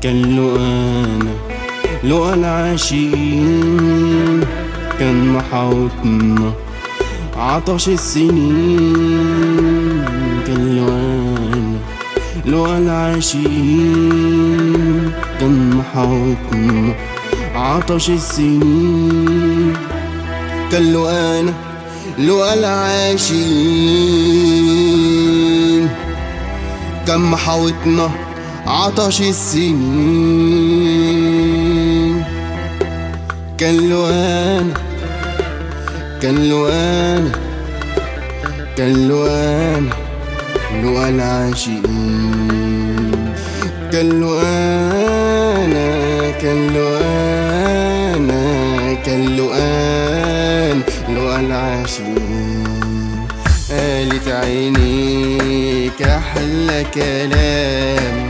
كان لقى العاشقين، كان محاوطنا عطش السنين. كان لقى العاشقين، كان محاوطنا عطش السنين. كان لقى العاشقين، كان محاوطنا عطش السنين. كان لقى العاشقين، كان لقى العاشقين. قالت عينيك أحلى كلام،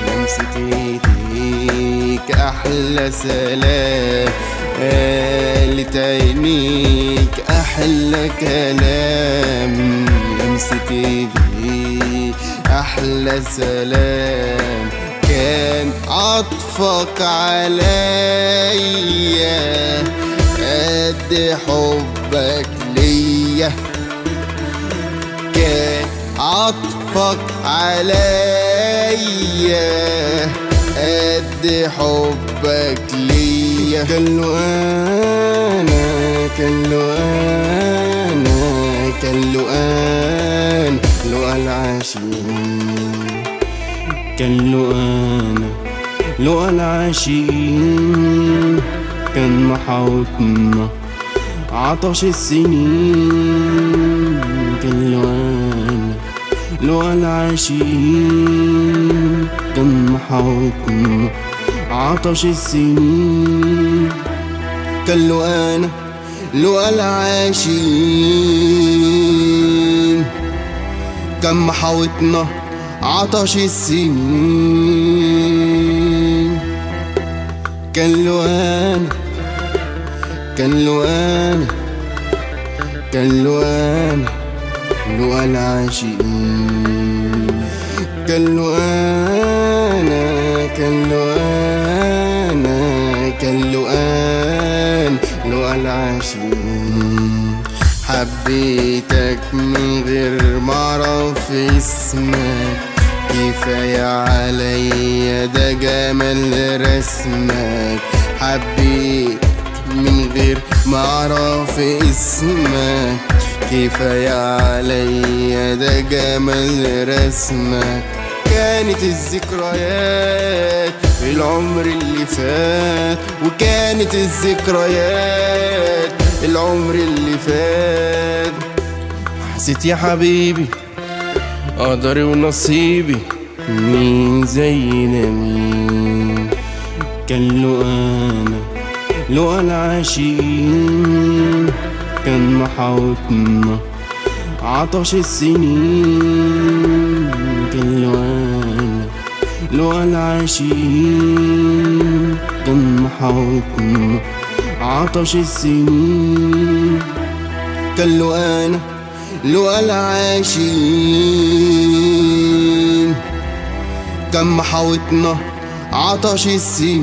لمسة ايديك أحلى سلام. قالت عينيك أحلى كلام، لمسة ايديك أحلى سلام. كان عطفك عليا قد حبك ليا. كان عطفك عليا قد حبك ليا. كان لقى العاشقين، كان لقى العاشقين، كان محاوطنا عطش السنين. كان لقى العاشقين، كان محاوطنا عطش السنين. كان لقى العاشقين، كان محاوطنا عطش السنين. كان لقى العاشقين، كان لقى العاشقين. حبيتك من غير معرف اسمك، كفاية عليا ده جمال رسمك. حبيت من غير معرف اسمك، كفاية عليا ده جمال رسمك. كانت الذكريات في العمر اللي فات، وكانت الذكريات العمر اللي فات. حسيت يا حبيبي قدري ونصيبي، مين زينا مين. كان لقى العاشقين، كان محاوطنا عطش السنين. كان لقى العاشقين، كان محاوطنا عطش السنين. كان لقى العاشقين، كان محاوطنا عطش السنين.